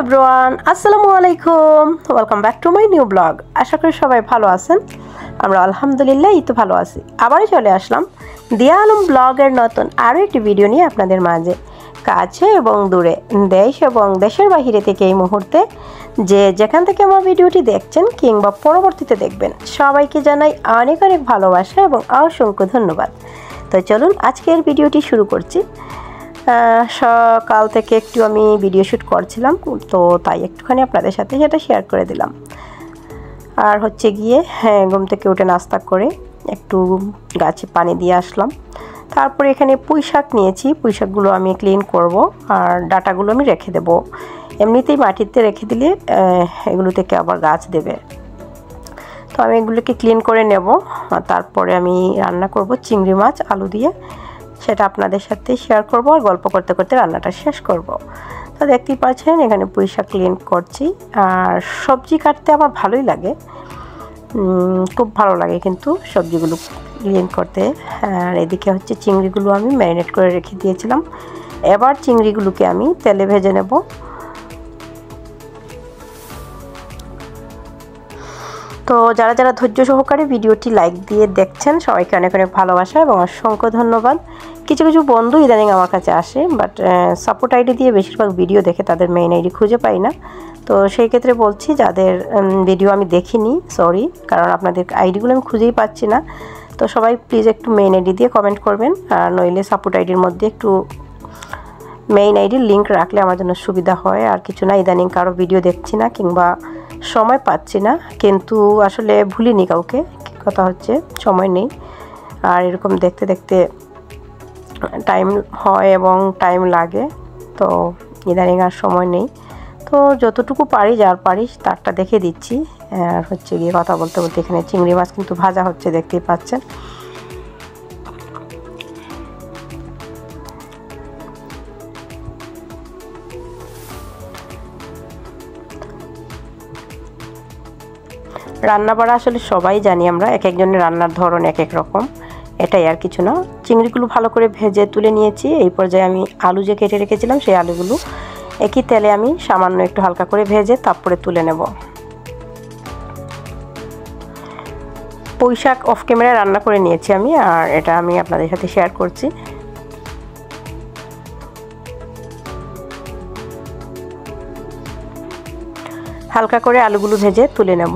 Everyone, আসসালামু আলাইকুম। Welcome back to my new blog. আশা করি সবাই ভালো আছেন। আমরা আলহামদুলিল্লাহ এই তো ভালো আছি। আবারও চলে আসলাম দিয়া আলম ব্লগের নতুন আরও একটি ভিডিও নিয়ে আপনাদের মাঝে। কাছে এবং দূরে, দেশ এবং দেশের বাহিরে থেকে এই মুহূর্তে যে যেখান থেকে আমার ভিডিওটি দেখছেন কিংবা পরবর্তীতে দেখবেন, সবাইকে জানাই অনেক অনেক ভালোবাসা এবং অসংখ্য ধন্যবাদ। তো চলুন আজকের ভিডিওটি শুরু করছি। সকাল থেকে একটু আমি ভিডিও শ্যুট করছিলাম, তো তাই একটুখানি আপনাদের সাথে সেটা শেয়ার করে দিলাম। আর হচ্ছে গিয়ে ঘুম থেকে উঠে নাস্তা করে একটু গাছে পানি দিয়ে আসলাম। তারপরে এখানে পুঁই শাক নিয়েছি, পুঁই শাকগুলো আমি ক্লিন করব আর ডাটাগুলো আমি রেখে দেব। এমনিতেই মাটিতে রেখে দিলে এগুলো থেকে আবার গাছ দেবে। তো আমি এগুলোকে ক্লিন করে নেব। তারপরে আমি রান্না করব চিংড়ি মাছ আলু দিয়ে, সেটা আপনাদের সাথে শেয়ার করব আর গল্প করতে করতে রান্নাটা শেষ করব। তো দেখতেই পাচ্ছেন এখানে পুঁই শাক ক্লিন করছি। আর সবজি কাটতে আমার ভালোই লাগে, খুব ভালো লাগে কিন্তু সবজিগুলো ক্লিন করতে। আর এদিকে হচ্ছে চিংড়িগুলো আমি ম্যারিনেট করে রেখে দিয়েছিলাম। এবার চিংড়িগুলোকে আমি তেলে ভেজে নেব। তো যারা যারা ধৈর্য সহকারে ভিডিওটি লাইক দিয়ে দেখছেন, সবাইকে অনেক অনেক ভালোবাসা এবং অসংখ্য ধন্যবাদ। কিছু কিছু বন্ধু ইদানিং আমার কাছে আসে, বাট সাপোর্ট আইডি দিয়ে বেশিরভাগ ভিডিও দেখে তাদের মেইন আইডি খুঁজে পাই না। তো সেই ক্ষেত্রে বলছি, যাদের ভিডিও আমি দেখিনি সরি, কারণ আপনাদের আইডিগুলো আমি খুঁজেই পাচ্ছি না। তো সবাই প্লিজ একটু মেইন আইডি দিয়ে কমেন্ট করবেন, আর নইলে সাপোর্ট আইডির মধ্যে একটু মেইন আইডির লিঙ্ক রাখলে আমার জন্য সুবিধা হয়। আর কিছু না, ইদানিং কারো ভিডিও দেখছি না কিংবা সময় পাচ্ছি না, কিন্তু আসলে ভুলিনি কাউকে, কথা হচ্ছে সময় নেই। আর এরকম দেখতে দেখতে টাইম হয় এবং টাইম লাগে, তো ইদানিং আর সময় নেই। তো যতটুকু পারি, যার পারি তারটা দেখে দিচ্ছি। আর হচ্ছে গিয়ে কথা বলতে বলতে এখানে চিংড়ি মাছ কিন্তু ভাজা হচ্ছে, দেখতেই পাচ্ছেন। রান্না বাড়া আসলে সবাই জানি আমরা, এক একজনের রান্নার ধরন এক এক রকম, এটাই আর কিছু না। চিংড়িগুলো ভালো করে ভেজে তুলে নিয়েছি। এই পর্যায়ে আমি আলু যে কেটে রেখেছিলাম সেই আলুগুলো একই তেলে আমি সামান্য একটু হালকা করে ভেজে তারপরে তুলে নেব। পুঁই শাক অফ ক্যামেরায় রান্না করে নিয়েছি আমি, আর এটা আমি আপনাদের সাথে শেয়ার করছি। হালকা করে আলুগুলো ভেজে তুলে নেব।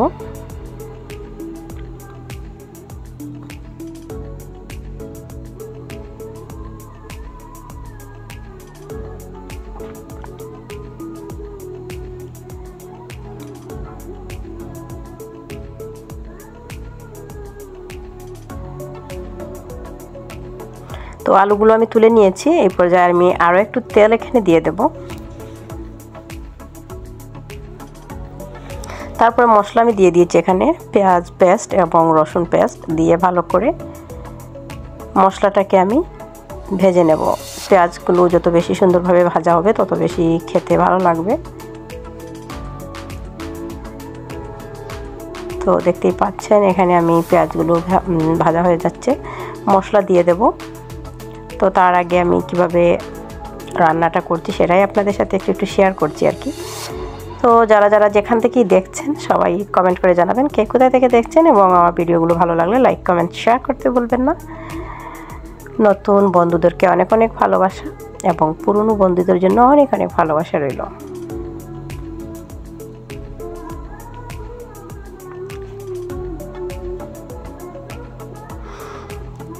তো আলুগুলো আমি তুলে নিয়েছি। এই পর্যায়ে আমি আরও একটু তেল এখানে দিয়ে দেব। তারপরে মশলা আমি দিয়ে দিয়েছি এখানে পেঁয়াজ পেস্ট এবং রসুন পেস্ট দিয়ে ভালো করে মশলাটাকে আমি ভেজে নেব। পেঁয়াজগুলো যত বেশি সুন্দরভাবে ভাজা হবে তত বেশি খেতে ভালো লাগবে। তো দেখতেই পাচ্ছেন এখানে আমি পেঁয়াজগুলো ভাজা হয়ে যাচ্ছে, মশলা দিয়ে দেব। তো তার আগে আমি কিভাবে রান্নাটা করছি সেটাই আপনাদের সাথে একটু শেয়ার করছি আর কি। তো যারা যারা যেখান থেকেই দেখছেন সবাই কমেন্ট করে জানাবেন কে কোথায় থেকে দেখছেন, এবং আমার ভিডিওগুলো ভালো লাগলে লাইক কমেন্ট শেয়ার করতে বলবেন না। নতুন বন্ধুদেরকে অনেক অনেক ভালোবাসা এবং পুরনো বন্ধুদের জন্য অনেক অনেক ভালোবাসা রইল।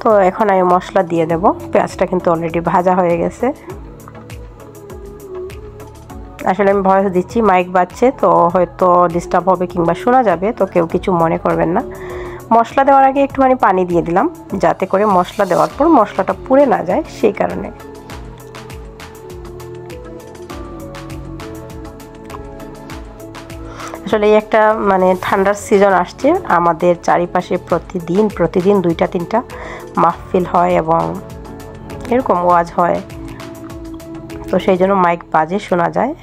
তো এখন আমি মশলা দিয়ে দেব। পেঁয়াজটা কিন্তু অলরেডি ভাজা হয়ে গেছে। আসলে আমি ভয়েস দিচ্ছি, মাইক বাজছে তো হয়তো ডিস্টার্ব হবে কিংবা শোনা যাবে, তো কেউ কিছু মনে করবেন না। মশলা দেওয়ার আগে একটুখানি পানি দিয়ে দিলাম, যাতে করে মশলা দেওয়ার পর মশলাটা পুড়ে না যায়, সেই কারণে। আসলে এই একটা ঠান্ডার সিজন আসছে, আমাদের চারিপাশে প্রতিদিন 2-3টা মাহফিল হয় এবং এরকম ওয়াজ হয়, তো সেই জন্য মাইক বাজে শোনা যায়।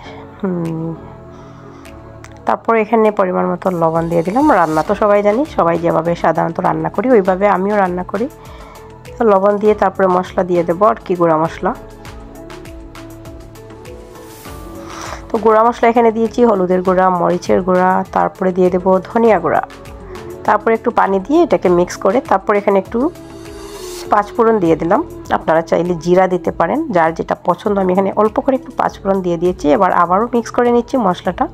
তারপর এখানে পরিমাণ মতো লবণ দিয়ে দিলাম। রান্না তো সবাই জানি, সবাই যেভাবে সাধারণত রান্না করি ওইভাবে আমিও রান্না করি। তো লবণ দিয়ে তারপরে মশলা দিয়ে দেবো, আর কি গুঁড়া মশলা। তো গুঁড়া মশলা এখানে দিয়েছি হলুদের গুঁড়া, মরিচের গুঁড়া, তারপরে দিয়ে দেব ধনিয়া গুঁড়া, তারপরে একটু পানি দিয়ে এটাকে মিক্স করে তারপর এখানে একটু পাঁচফোড়ন দিয়ে দিলাম। আপনারা চাইলে জিরা দিতে পারেন, যার যেটা পছন্দ। আমি এখানে অল্প করে একটু পাঁচফোড়ন দিয়ে দিয়েছি। এবার আবারও মিক্স করে নিচ্ছি মশলাটা।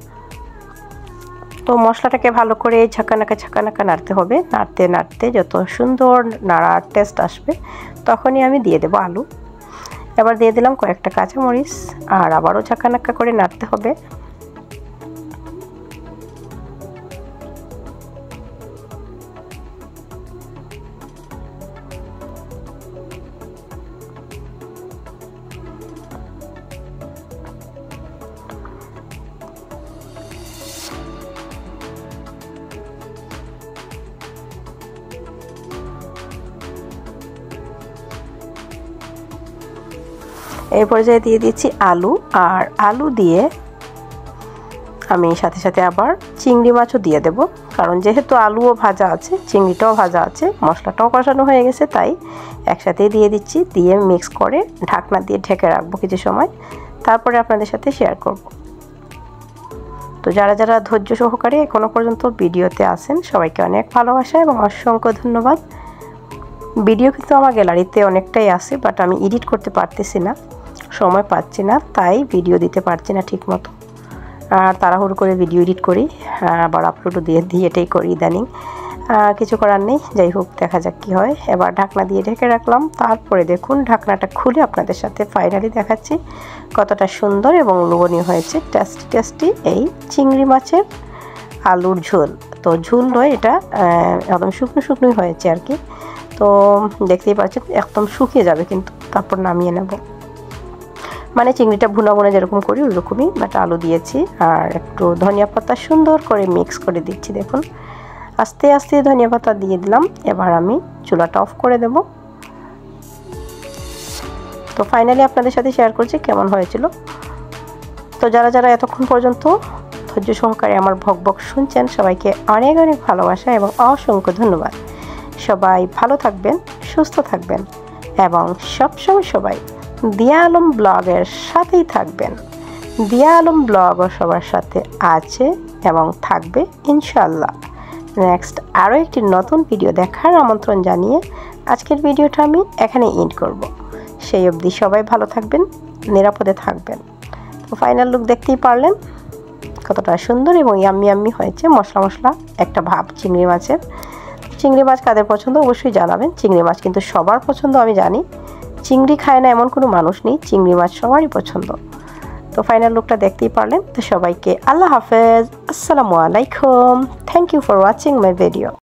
তো মশলাটাকে ভালো করে ছাকানাকা নাড়তে হবে। নাড়তে নাড়তে যত সুন্দর নাড়ার টেস্ট আসবে তখনই আমি দিয়ে দেবো আলু। এবার দিয়ে দিলাম কয়েকটা কাঁচামরিচ, আর আবারও ছাকানাকা করে নাড়তে হবে। এই পর্যায়ে দিয়ে দিচ্ছি আলু, আর আলু দিয়ে আমি সাথে সাথে আবার চিংড়ি মাছও দিয়ে দেব, কারণ যেহেতু আলুও ভাজা আছে, চিংড়িটাও ভাজা আছে, মশলাটাও কষানো হয়ে গেছে, তাই একসাথেই দিয়ে দিচ্ছি। দিয়ে মিক্স করে ঢাকনা দিয়ে ঢেকে রাখবো কিছু সময়, তারপরে আপনাদের সাথে শেয়ার করব। তো যারা যারা ধৈর্য সহকারে এখনো পর্যন্ত ভিডিওতে আছেন সবাইকে অনেক ভালোবাসা এবং অসংখ্য ধন্যবাদ। ভিডিও কিন্তু আমার গ্যালারিতে অনেকটাই আছে, বাট আমি এডিট করতে পারতেছি না, সময় পাচ্ছি না, তাই ভিডিও দিতে পারছি না ঠিক মতো। আর তাড়াহুড়ো করে ভিডিও এডিট করি, আবার আপলোডও দিয়ে এটাই করি ইদানিং। কিছু করার নেই, যাই হোক দেখা যাক কী হয়। এবার ঢাকনা দিয়ে ঢেকে রাখলাম। তারপরে দেখুন ঢাকনাটা খুলে আপনাদের সাথে ফাইনালি দেখাচ্ছি কতটা সুন্দর এবং লোভনীয় হয়েছে, টেস্টি এই চিংড়ি মাছের আলুর ঝোল। তো ঝোল নয়, এটা একদম শুকনোই হয়েছে আর কি। তো দেখতেই পাচ্ছেন একদম শুকিয়ে যাবে কিন্তু, তারপর নামিয়ে নেব। মানে চিংড়িটা ভুনা যেরকম করি ওই রকমই, বাট আলু দিয়েছি আর একটু ধনিয়া পাতা সুন্দর করে মিক্স করে দিচ্ছি। দেখুন আস্তে আস্তে ধনিয়া পাতা দিয়ে দিলাম। এবার আমি চুলাটা অফ করে দেব। তো ফাইনালি আপনাদের সাথে শেয়ার করছি কেমন হয়েছিল। তো যারা যারা এতক্ষণ পর্যন্ত ধৈর্য সহকারে আমার ভক শুনছেন সবাইকে অনেক অনেক ভালোবাসা এবং অসংখ্য ধন্যবাদ। সবাই ভালো থাকবেন, সুস্থ থাকবেন এবং সবসময় সবাই দিয়া আলম ব্লগের সাথেই থাকবেন। দিয়া আলম ব্লগও সবার সাথে আছে এবং থাকবে ইনশাল্লাহ। নেক্সট আরও একটি নতুন ভিডিও দেখার আমন্ত্রণ জানিয়ে আজকের ভিডিওটা আমি এখানে এন্ড করব। সেই অবধি সবাই ভালো থাকবেন, নিরাপদে থাকবেন। তো ফাইনাল লুক দেখতেই পারলেন কতটা সুন্দর এবং ইয়াম্মি হয়েছে। মশলা একটা ভাব চিংড়ি মাছের। চিংড়ি মাছ কাদের পছন্দ অবশ্যই জানাবেন। চিংড়ি মাছ কিন্তু সবার পছন্দ, আমি জানি। চিংড়ি খায় না এমন কোনো মানুষ নেই, চিংড়ি মাছ সবারই পছন্দ। তো ফাইনাল লুকটা দেখতেই পারলেন। তো সবাইকে আল্লাহ হাফেজ, আসসালামু আলাইকুম। Thank you for watching my video.